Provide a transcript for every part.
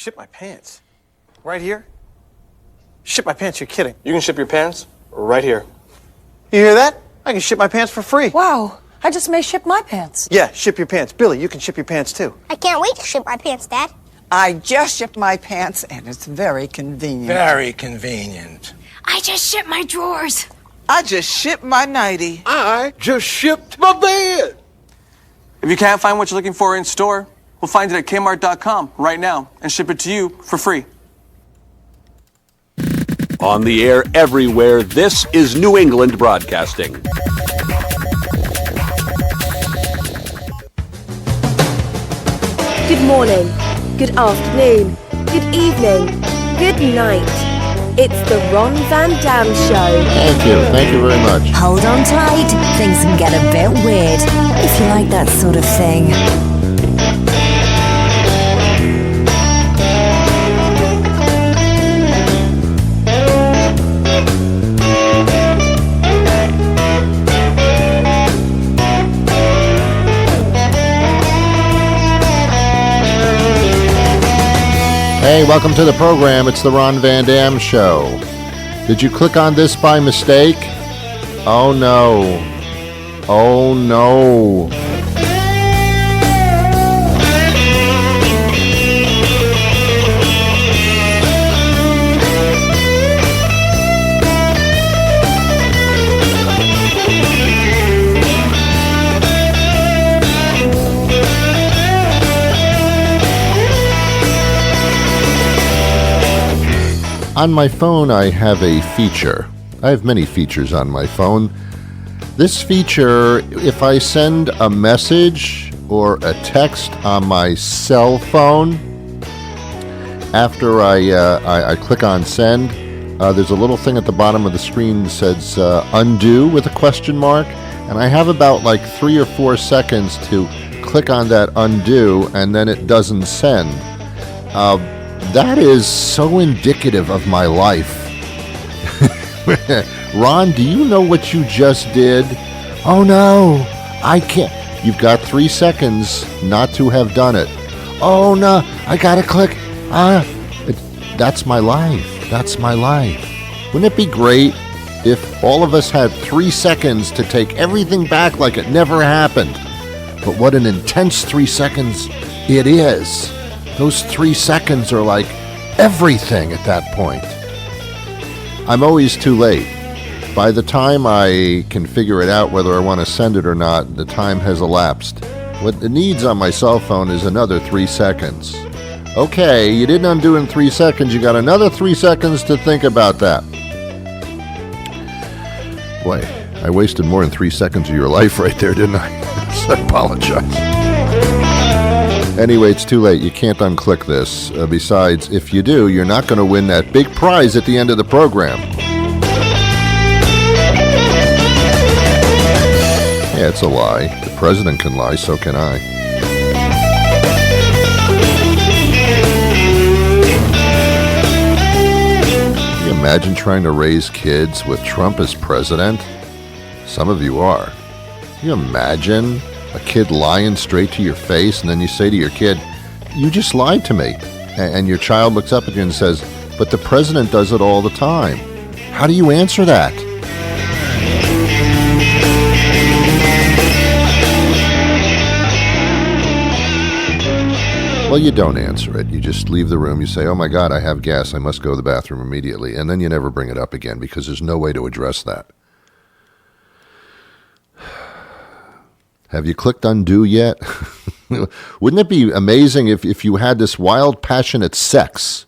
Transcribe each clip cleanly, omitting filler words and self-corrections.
Shit my pants. Right here? Shit my pants, you're kidding. You can ship your pants right here. You hear that? I can ship my pants for free. Wow, I just may ship my pants. Yeah, ship your pants. Billy, you can ship your pants too. I can't wait to ship my pants, Dad. I just shipped my pants, and it's very convenient. Very convenient. I just shipped my drawers. I just shipped my nightie. I just shipped my bed. If you can't find what you're looking for in store, we'll find it at kmart.com right now and ship it to you for free. On the air everywhere, this is New England Broadcasting. Good morning, good afternoon, good evening, good night. It's the Ron Van Dam Show. Thank you very much. Hold on tight, things can get a bit weird, if you like that sort of thing. Hey, welcome to the program. It's the Ron Van Dam Show. Did you click on this by mistake? Oh no. Oh no. On my phone, I have a feature. I have many features on my phone. This feature, if I send a message or a text on my cell phone, after I click on send, there's a little thing at the bottom of the screen that says undo with a question mark, and I have about like 3 or 4 seconds to click on that undo, and then it doesn't send. That is so indicative of my life. Ron, do you know what you just did? Oh no, I can't. You've got 3 seconds not to have done it. Oh no, I gotta click. That's my life. That's my life. Wouldn't it be great if all of us had 3 seconds to take everything back like it never happened? But what an intense 3 seconds it is. Those 3 seconds are like everything at that point. I'm always too late. By the time I can figure it out whether I want to send it or not, the time has elapsed. What it needs on my cell phone is another 3 seconds. Okay, you didn't undo in 3 seconds. You got another 3 seconds to think about that. Boy, I wasted more than 3 seconds of your life right there, didn't I? I apologize. Anyway, it's too late. You can't unclick this. Besides, if you do, you're not going to win that big prize at the end of the program. Yeah, it's a lie. The president can lie, so can I. Can you imagine trying to raise kids with Trump as president? Some of you are. Can you imagine a kid lying straight to your face, and then you say to your kid, you just lied to me. And your child looks up at you and says, but the president does it all the time. How do you answer that? Well, you don't answer it. You just leave the room. You say, oh my God, I have gas. I must go to the bathroom immediately. And then you never bring it up again because there's no way to address that. Have you clicked undo yet? Wouldn't it be amazing if you had this wild, passionate sex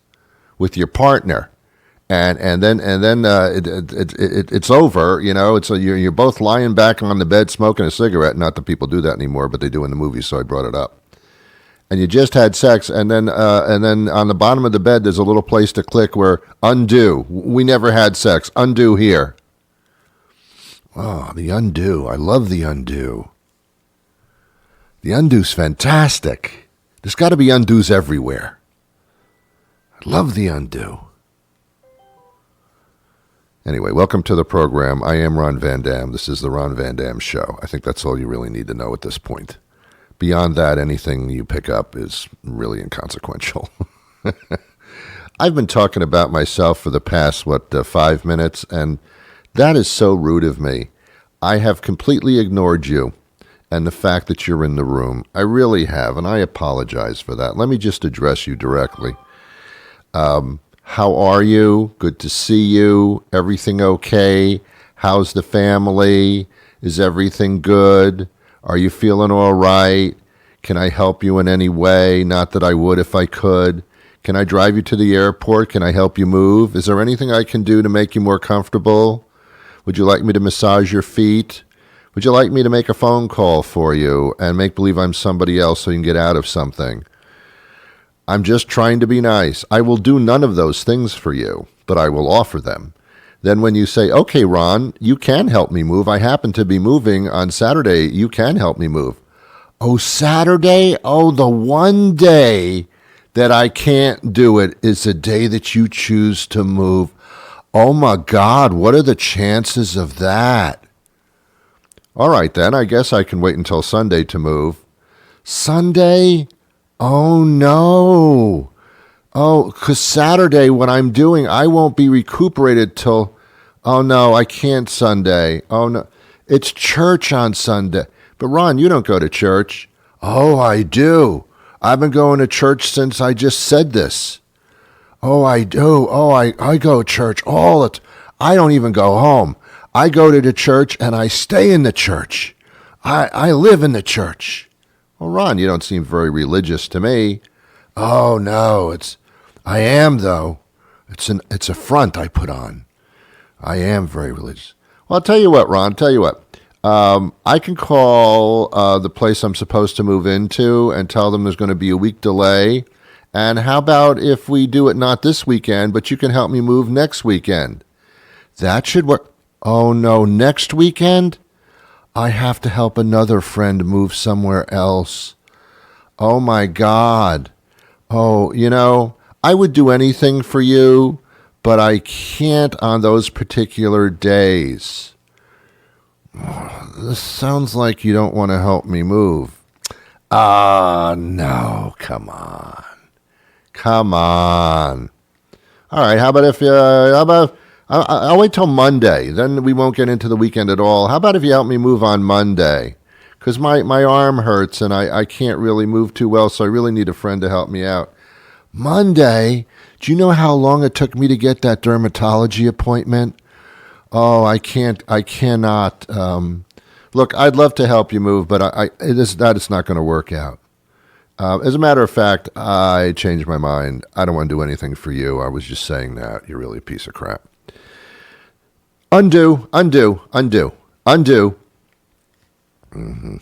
with your partner, and then it's over? You know, you're both lying back on the bed smoking a cigarette. Not that people do that anymore, but they do in the movies, so I brought it up. And you just had sex, and then on the bottom of the bed there's a little place to click where undo. We never had sex. Undo here. Oh, the undo. I love the undo. The undo's fantastic. There's got to be undos everywhere. I love the undo. Anyway, welcome to the program. I am Ron Van Dam. This is the Ron Van Dam Show. I think that's all you really need to know at this point. Beyond that, anything you pick up is really inconsequential. I've been talking about myself for the past, 5 minutes, and that is so rude of me. I have completely ignored you and the fact that you're in the room. I really have, and I apologize for that. Let me just address you directly. How are you? Good to see you. Everything okay? How's the family? Is everything good? Are you feeling all right? Can I help you in any way? Not that I would if I could. Can I drive you to the airport? Can I help you move? Is there anything I can do to make you more comfortable? Would you like me to massage your feet? Would you like me to make a phone call for you and make believe I'm somebody else so you can get out of something? I'm just trying to be nice. I will do none of those things for you, but I will offer them. Then when you say, okay, Ron, you can help me move. I happen to be moving on Saturday. You can help me move. Oh, Saturday? Oh, the one day that I can't do it is the day that you choose to move. Oh, my God, what are the chances of that? All right, then, I guess I can wait until Sunday to move. Sunday? Oh, no. Oh, because Saturday, what I'm doing, I won't be recuperated till, oh, no, I can't Sunday. Oh, no, it's church on Sunday. But, Ron, you don't go to church. Oh, I do. I've been going to church since I just said this. Oh, I do. Oh, I go to church all the time. I don't even go home. I go to the church and I stay in the church. I live in the church. Well, Ron, you don't seem very religious to me. Oh, no, I am, though. It's a front I put on. I am very religious. Well, I'll tell you what, Ron, I can call the place I'm supposed to move into and tell them there's going to be a week delay. And how about if we do it not this weekend, but you can help me move next weekend? That should work. Oh, no, next weekend? I have to help another friend move somewhere else. Oh, my God. Oh, I would do anything for you, but I can't on those particular days. This sounds like you don't want to help me move. No, come on. Come on. All right, how about I'll wait till Monday. Then we won't get into the weekend at all. How about if you help me move on Monday? Because my arm hurts and I can't really move too well, so I really need a friend to help me out. Monday? Do you know how long it took me to get that dermatology appointment? Oh, I cannot. Look, I'd love to help you move, but that is not going to work out. As a matter of fact, I changed my mind. I don't want to do anything for you. I was just saying that. You're really a piece of crap. Undo. Mm-hmm.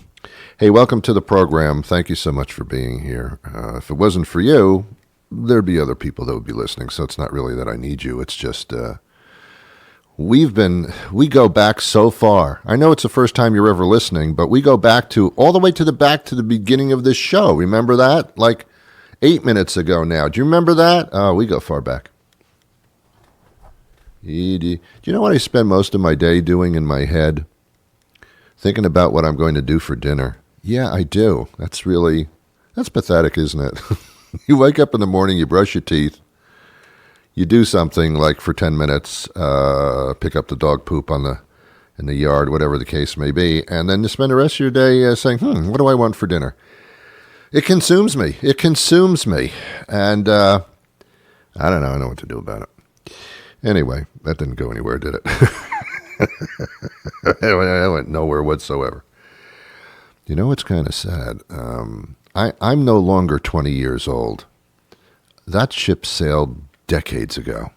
Hey, welcome to the program. Thank you so much for being here. If it wasn't for you, there'd be other people that would be listening, so it's not really that I need you. It's just we go back so far. I know it's the first time you're ever listening, but we go back all the way to the beginning of this show. Remember that? Like 8 minutes ago now. Do you remember that? Oh, we go far back. Do you know what I spend most of my day doing in my head? Thinking about what I'm going to do for dinner. Yeah, I do. That's pathetic, isn't it? You wake up in the morning, you brush your teeth, you do something like for 10 minutes, pick up the dog poop in the yard, whatever the case may be, and then you spend the rest of your day saying, what do I want for dinner? It consumes me. And I don't know. I know what to do about it. Anyway, that didn't go anywhere, did it? I went nowhere whatsoever. You know what's kind of sad? I'm no longer 20 years old. That ship sailed decades ago.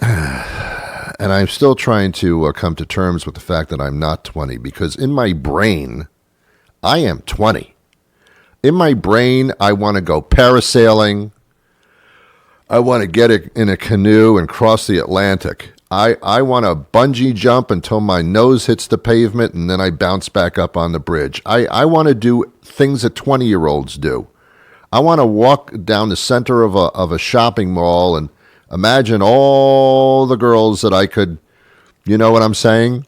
And I'm still trying to come to terms with the fact that I'm not 20, because in my brain, I am 20. In my brain, I want to go parasailing. I want to get in a canoe and cross the Atlantic. I want to bungee jump until my nose hits the pavement and then I bounce back up on the bridge. I want to do things that 20-year-olds do. I want to walk down the center of a shopping mall and imagine all the girls that I could, you know what I'm saying?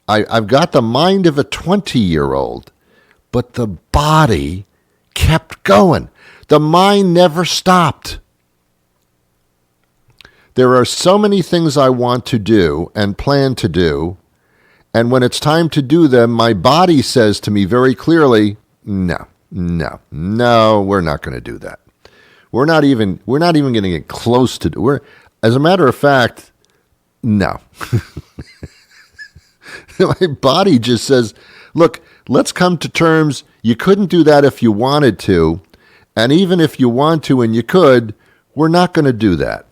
I've got the mind of a 20-year-old, but the body kept going. The mind never stopped. There are so many things I want to do and plan to do, and when it's time to do them, my body says to me very clearly, no, we're not going to do that. We're not even going to get close to. As a matter of fact, no. My body just says, look, let's come to terms. You couldn't do that if you wanted to. And even if you want to and you could, we're not going to do that.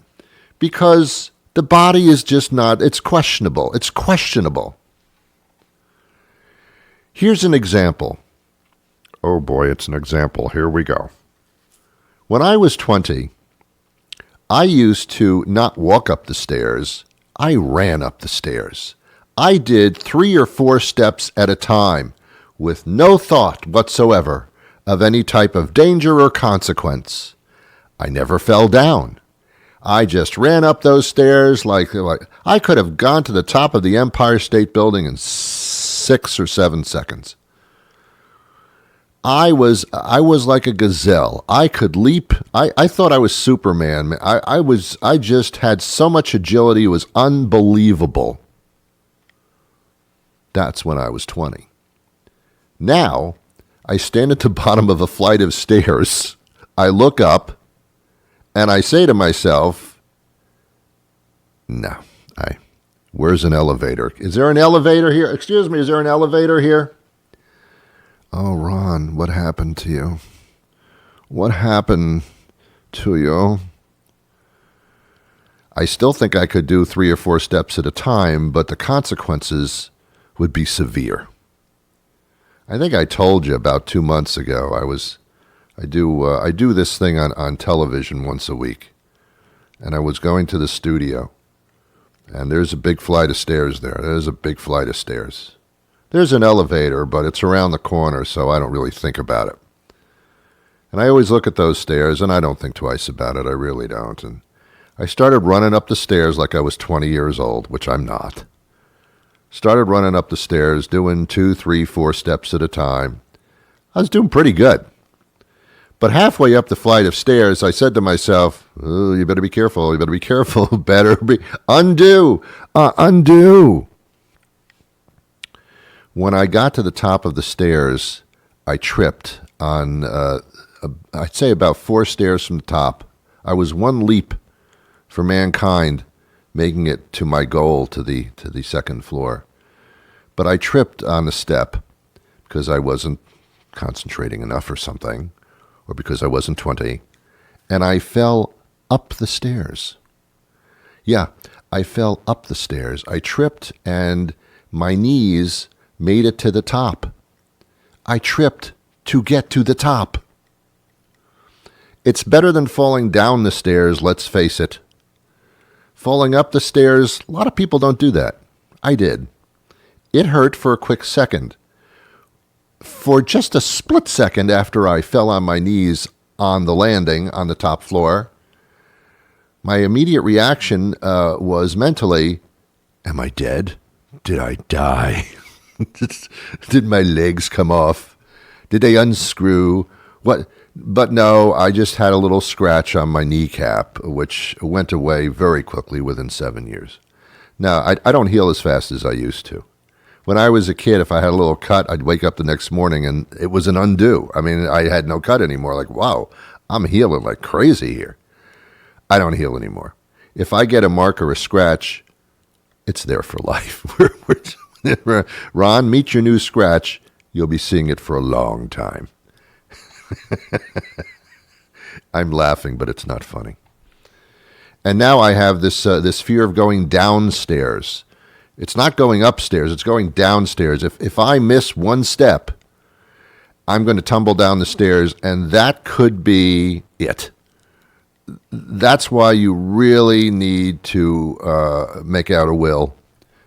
Because the body is just not, it's questionable. It's questionable. Here's an example. Oh boy, it's an example. Here we go. When I was 20, I used to not walk up the stairs. I ran up the stairs. I did 3 or 4 steps at a time with no thought whatsoever of any type of danger or consequence. I never fell down. I just ran up those stairs like I could have gone to the top of the Empire State Building in 6 or 7 seconds. I was like a gazelle. I could leap. I thought I was Superman. I just had so much agility. It was unbelievable. That's when I was 20. Now, I stand at the bottom of a flight of stairs. I look up, and I say to myself, no, where's an elevator? Is there an elevator here? Excuse me, is there an elevator here? Oh, Ron, what happened to you? What happened to you? I still think I could do 3 or 4 steps at a time, but the consequences would be severe. I think I told you about 2 months ago. I do this thing on television once a week, and I was going to the studio, and there's a big flight of stairs there. There's a big flight of stairs. There's an elevator, but it's around the corner, so I don't really think about it. And I always look at those stairs, and I don't think twice about it. I really don't. And I started running up the stairs like I was 20 years old, which I'm not. Started running up the stairs, doing 2, 3, 4 steps at a time. I was doing pretty good. But halfway up the flight of stairs, I said to myself, oh, you better be careful, better be, undo. When I got to the top of the stairs, I tripped on, I'd say about 4 stairs from the top. I was 1 leap for mankind, making it to my goal to the 2nd floor. But I tripped on the step because I wasn't concentrating enough or something, or because I wasn't 20, and I fell up the stairs. Yeah, I fell up the stairs. I tripped, and my knees made it to the top. I tripped to get to the top. It's better than falling down the stairs, let's face it. Falling up the stairs, a lot of people don't do that. I did. It hurt for a quick second. For just a split second after I fell on my knees on the landing on the top floor, my immediate reaction was mentally, am I dead? Did I die? Did my legs come off? Did they unscrew? What? But no, I just had a little scratch on my kneecap, which went away very quickly within 7 years. Now, I don't heal as fast as I used to. When I was a kid, if I had a little cut, I'd wake up the next morning and it was an undo. I mean, I had no cut anymore. Like, wow, I'm healing like crazy here. I don't heal anymore. If I get a mark or a scratch, it's there for life. Ron, meet your new scratch. You'll be seeing it for a long time. I'm laughing, but it's not funny. And now I have this fear of going downstairs. It's not going upstairs, it's going downstairs. If I miss 1 step, I'm going to tumble down the stairs, and that could be it. That's why you really need to make out a will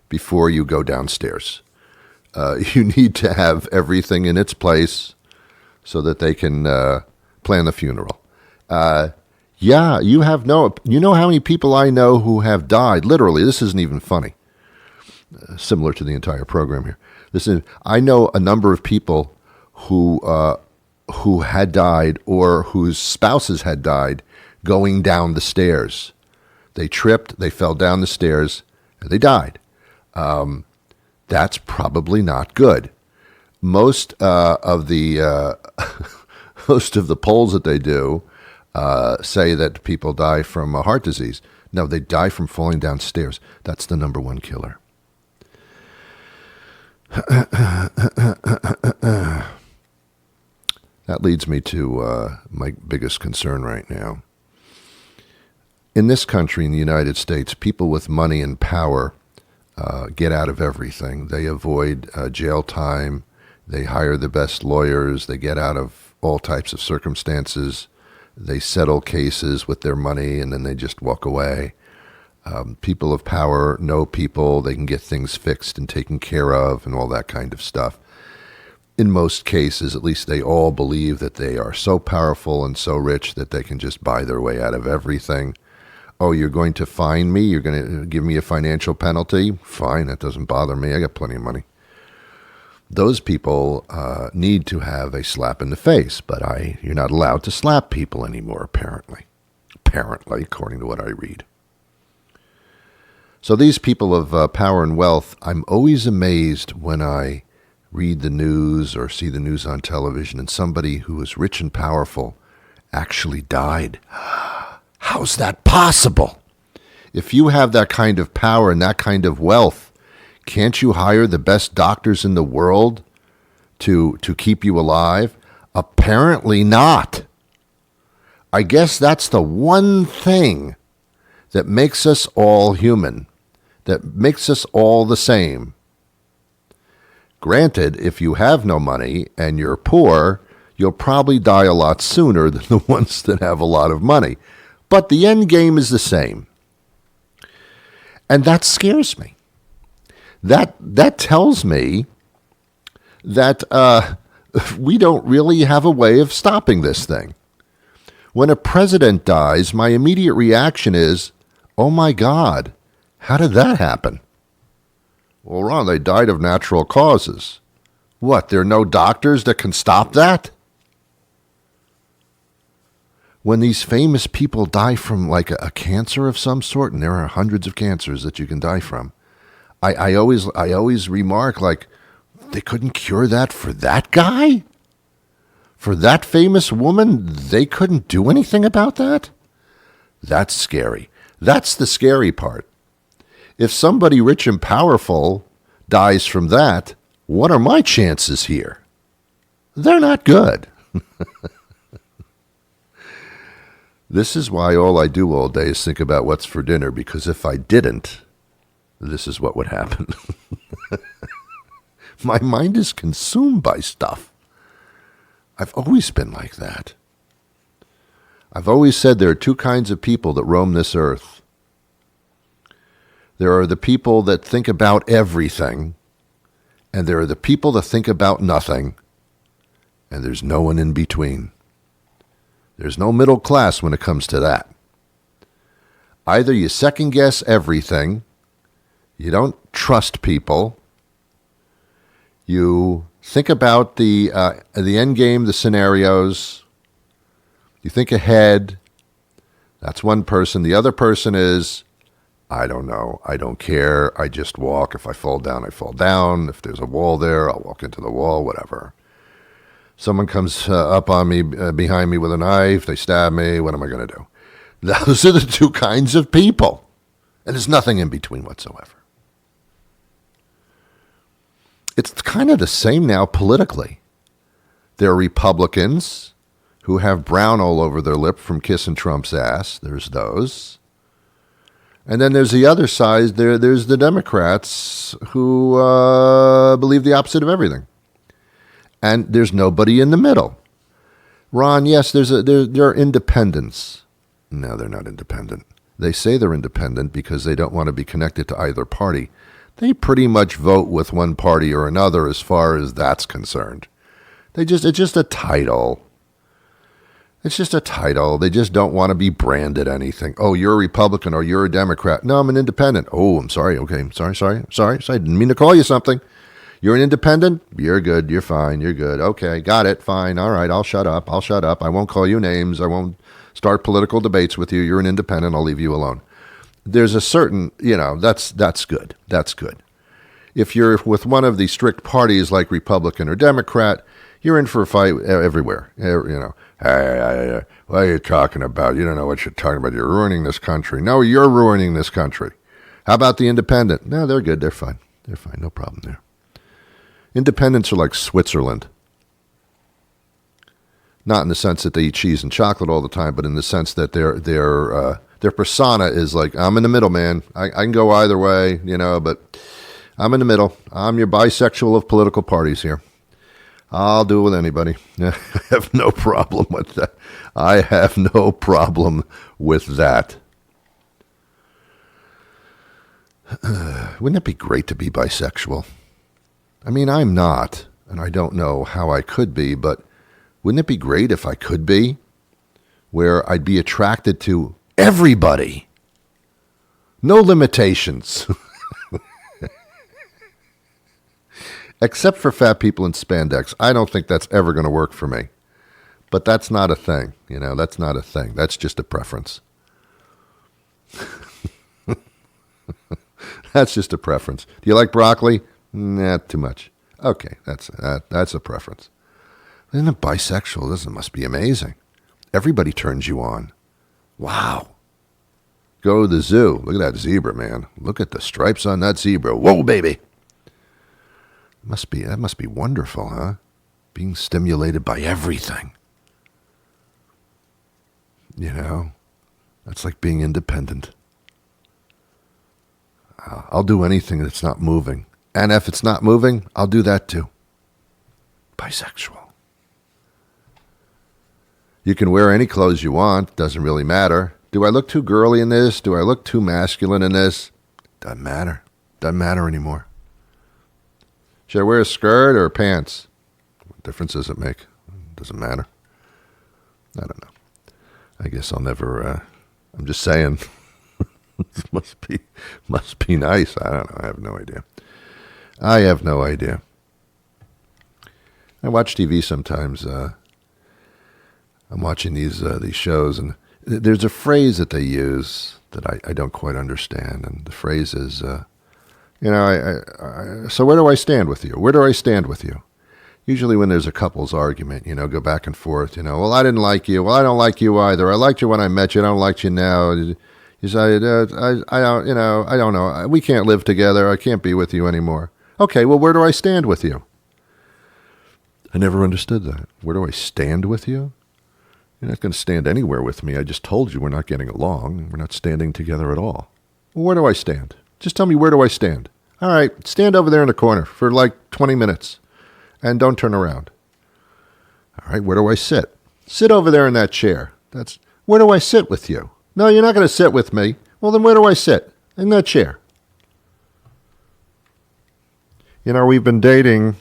before you go downstairs. You need to have everything in its place so that they can plan the funeral. Yeah, you know how many people I know who have died. Literally, this isn't even funny. Similar to the entire program here. I know a number of people who who had died or whose spouses had died going down the stairs. They tripped, they fell down the stairs, and they died. That's probably not good. Most of the most of the polls that they do say that people die from heart disease. No, they die from falling downstairs. That's the number one killer. That leads me to my biggest concern right now. In this country, in the United States, people with money and power get out of everything. They avoid jail time. They hire the best lawyers. They get out of all types of circumstances. They settle cases with their money, and then they just walk away. People of power know people. They can get things fixed and taken care of and all that kind of stuff. In most cases, at least they all believe that they are so powerful and so rich that they can just buy their way out of everything. Oh, you're going to fine me? You're going to give me a financial penalty? Fine, that doesn't bother me. I got plenty of money. Those people need to have a slap in the face, but you're not allowed to slap people anymore, apparently. Apparently, according to what I read. So these people of power and wealth, I'm always amazed when I read the news or see the news on television and somebody who is rich and powerful actually died. How's that possible? If you have that kind of power and that kind of wealth, can't you hire the best doctors in the world to keep you alive? Apparently not. I guess that's the one thing that makes us all human, that makes us all the same. Granted, if you have no money and you're poor, you'll probably die a lot sooner than the ones that have a lot of money. But the end game is the same. And that scares me. That tells me that we don't really have a way of stopping this thing. When a president dies, my immediate reaction is, oh my God, how did that happen? Well, Ron, they died of natural causes. What, there are no doctors that can stop that? When these famous people die from like a cancer of some sort, and there are hundreds of cancers that you can die from, I always remark, like, they couldn't cure that for that guy? For that famous woman, they couldn't do anything about that? That's scary. That's the scary part. If somebody rich and powerful dies from that, what are my chances here? They're not good. This is why all I do all day is think about what's for dinner, because if I didn't, this is what would happen. My mind is consumed by stuff. I've always been like that. I've always said there are two kinds of people that roam this earth. There are the people that think about everything, and there are the people that think about nothing, and there's no one in between. There's no middle class when it comes to that. Either you second guess everything, you don't trust people, you think about the end game, the scenarios, you think ahead. That's one person. The other person is, I don't know. I don't care. I just walk. If I fall down, I fall down. If there's a wall there, I'll walk into the wall, whatever. Someone comes up on me, behind me with a knife. They stab me. What am I going to do? Those are the two kinds of people. And there's nothing in between whatsoever. It's kind of the same now politically. There are Republicans who have brown all over their lip from kissing Trump's ass. There's those. And then there's the other side. There's the Democrats who believe the opposite of everything. And there's nobody in the middle. Ron, yes, there are independents. No, they're not independent. They say they're independent because they don't want to be connected to either party. They pretty much vote with one party or another as far as that's concerned. It's just a title. It's just a title. They just don't want to be branded anything. Oh, you're a Republican or you're a Democrat. No, I'm an independent. Oh, I'm sorry. Okay, I'm sorry. I didn't mean to call you something. You're an independent? You're good. You're fine. You're good. Okay, got it. Fine. All right, I'll shut up. I won't call you names. I won't start political debates with you. You're an independent. I'll leave you alone. There's a certain, that's good. That's good. If you're with one of the strict parties like Republican or Democrat, you're in for a fight everywhere. Hey, what are you talking about? You don't know what you're talking about. You're ruining this country. No, you're ruining this country. How about the independent? No, they're good. They're fine. They're fine. No problem there. Independents are like Switzerland. Not in the sense that they eat cheese and chocolate all the time, but in the sense that their persona is like, I'm in the middle, man. I can go either way, but I'm in the middle. I'm your bisexual of political parties here. I'll do it with anybody. I have no problem with that. I have no problem with that. Wouldn't it be great to be bisexual? I mean, I'm not, and I don't know how I could be, but wouldn't it be great if I could be? Where I'd be attracted to everybody. No limitations. Except for fat people in spandex. I don't think that's ever going to work for me. But that's not a thing. That's not a thing. That's just a preference. That's just a preference. Do you like broccoli? Not too much. Okay, that's a preference. Isn't it bisexual? This must be amazing. Everybody turns you on. Wow. Go to the zoo. Look at that zebra, man. Look at the stripes on that zebra. Whoa, baby. That must be wonderful, huh? Being stimulated by everything. That's like being independent. I'll do anything that's not moving. And if it's not moving, I'll do that too. Bisexual. You can wear any clothes you want. Doesn't really matter. Do I look too girly in this? Do I look too masculine in this? Doesn't matter. Doesn't matter anymore. Should I wear a skirt or pants? What difference does it make? Doesn't matter. I don't know. I guess I'll never, I'm just saying. must be nice. I don't know. I have no idea. I watch TV sometimes. I'm watching these shows, and there's a phrase that they use that I don't quite understand, and the phrase is, so where do I stand with you? Where do I stand with you? Usually when there's a couple's argument, go back and forth, well, I didn't like you. Well, I don't like you either. I liked you when I met you. I don't like you now. You say, I don't know. We can't live together. I can't be with you anymore. Okay, well, where do I stand with you? I never understood that. Where do I stand with you? You're not going to stand anywhere with me. I just told you we're not getting along. We're not standing together at all. Well, where do I stand? Just tell me, where do I stand? All right, stand over there in the corner for like 20 minutes and don't turn around. All right, where do I sit? Sit over there in that chair. Where do I sit with you? No, you're not going to sit with me. Well, then where do I sit? In that chair. We've been dating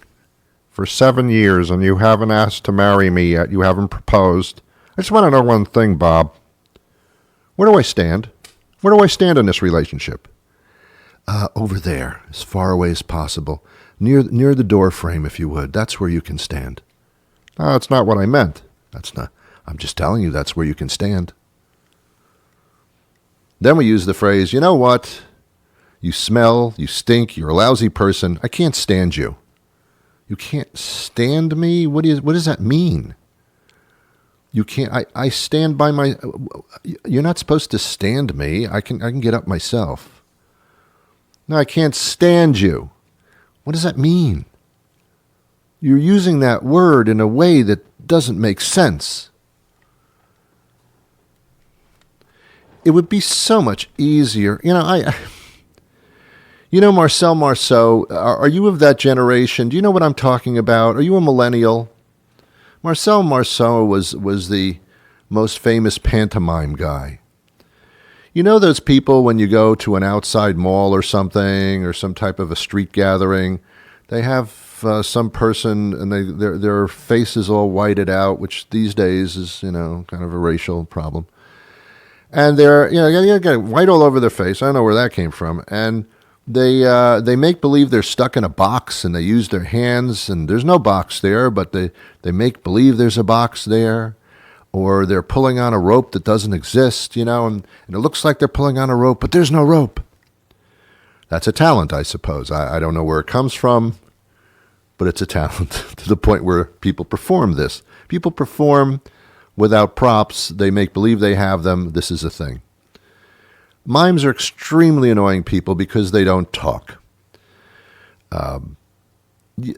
for 7 years and you haven't asked to marry me yet. You haven't proposed. I just want to know one thing, Bob. Where do I stand? Where do I stand in this relationship? Over there, as far away as possible. Near the door frame, if you would. That's where you can stand. No, that's not what I meant. I'm just telling you that's where you can stand. Then we use the phrase, you know what? You smell, you stink, you're a lousy person. I can't stand you. You can't stand me? What does that mean? You can't, I stand by my, you're not supposed to stand me. I can get up myself. No, I can't stand you. What does that mean? You're using that word in a way that doesn't make sense. It would be so much easier. Marcel Marceau, are you of that generation? Do you know what I'm talking about? Are you a millennial? Marcel Marceau was the most famous pantomime guy. You know those people when you go to an outside mall or something, or some type of a street gathering, they have some person and their face is all whited out, which these days is, kind of a racial problem. And they're, you got white all over their face. I don't know where that came from. And They make believe they're stuck in a box and they use their hands and there's no box there, but they make believe there's a box there. Or they're pulling on a rope that doesn't exist, and it looks like they're pulling on a rope, but there's no rope. That's a talent, I suppose. I don't know where it comes from, but it's a talent to the point where people perform this. People perform without props. They make believe they have them. This is a thing. Mimes are extremely annoying people because they don't talk.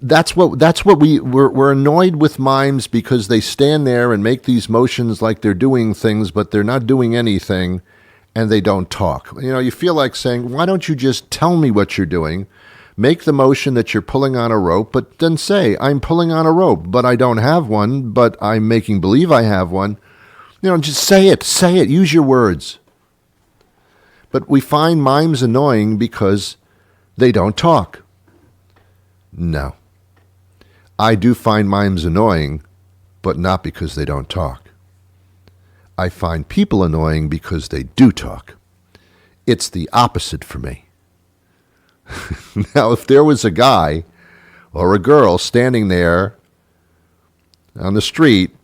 That's what we're annoyed with mimes because they stand there and make these motions like they're doing things, but they're not doing anything, and they don't talk. You feel like saying, why don't you just tell me what you're doing? Make the motion that you're pulling on a rope, but then say, I'm pulling on a rope, but I don't have one, but I'm making believe I have one. Just say it, use your words. But we find mimes annoying because they don't talk. No. I do find mimes annoying, but not because they don't talk. I find people annoying because they do talk. It's the opposite for me. Now, if there was a guy or a girl standing there on the street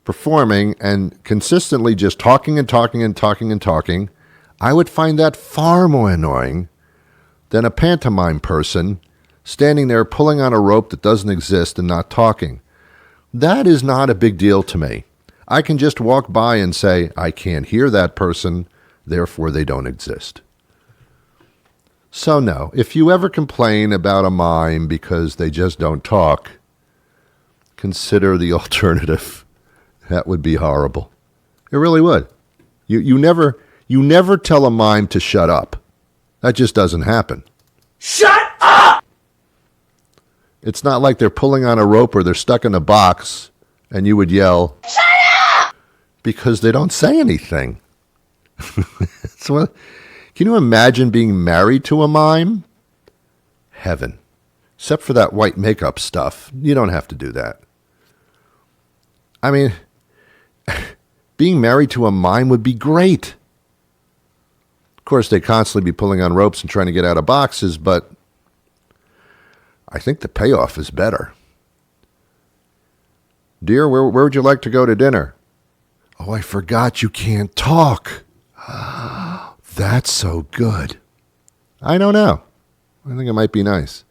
performing and consistently just talking and talking and talking and talking, I would find that far more annoying than a pantomime person standing there pulling on a rope that doesn't exist and not talking. That is not a big deal to me. I can just walk by and say, I can't hear that person, therefore they don't exist. So no, if you ever complain about a mime because they just don't talk, consider the alternative. That would be horrible. It really would. You never tell a mime to shut up. That just doesn't happen. Shut up! It's not like they're pulling on a rope or they're stuck in a box and you would yell, shut up! Because they don't say anything. So, can you imagine being married to a mime? Heaven. Except for that white makeup stuff. You don't have to do that. I mean, being married to a mime would be great. Of course, they constantly be pulling on ropes and trying to get out of boxes, but I think the payoff is better. Dear, where would you like to go to dinner? Oh, I forgot you can't talk. That's so good. I don't know. I think it might be nice.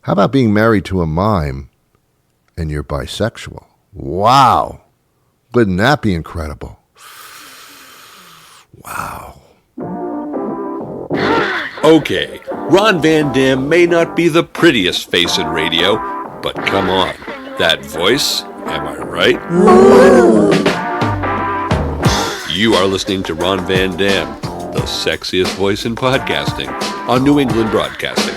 How about being married to a mime and you're bisexual? Wow. Wouldn't that be incredible? Wow. Okay, Ron Van Dam may not be the prettiest face in radio, but come on, that voice, am I right? You are listening to Ron Van Dam, the sexiest voice in podcasting, on New England Broadcasting.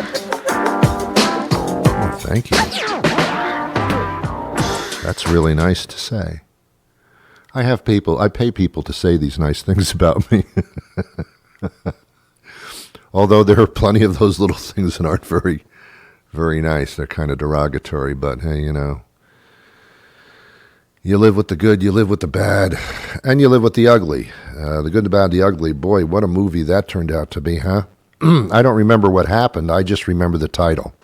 Oh, thank you. That's really nice to say. I pay people to say these nice things about me. Although there are plenty of those little things that aren't very, very nice. They're kind of derogatory, but hey, you live with the good, you live with the bad, and you live with the ugly. The Good, the Bad, the Ugly. Boy, what a movie that turned out to be, huh? I don't remember what happened. I just remember the title.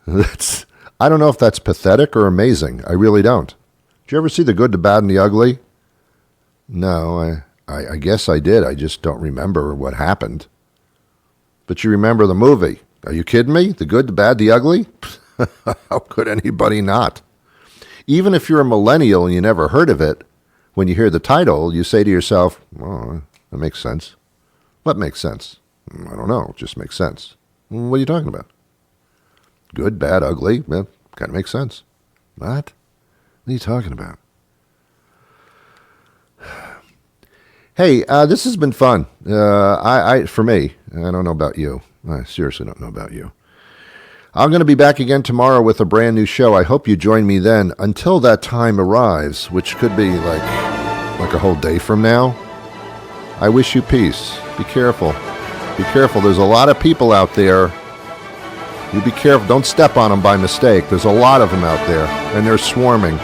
I don't know if that's pathetic or amazing. I really don't. Did you ever see The Good, the Bad, and the Ugly? No, I guess I did. I just don't remember what happened. But you remember the movie. Are you kidding me? The Good, the Bad, the Ugly? How could anybody not? Even if you're a millennial and you never heard of it, when you hear the title, you say to yourself, oh, that makes sense. What makes sense? I don't know. It just makes sense. What are you talking about? Good, bad, ugly. Well, kind of makes sense. What are you talking about? Hey, this has been fun. For me, I don't know about you. I seriously don't know about you. I'm going to be back again tomorrow with a brand new show. I hope you join me then. Until that time arrives, which could be like a whole day from now, I wish you peace. Be careful. Be careful. There's a lot of people out there. You be careful. Don't step on them by mistake. There's a lot of them out there, and they're swarming.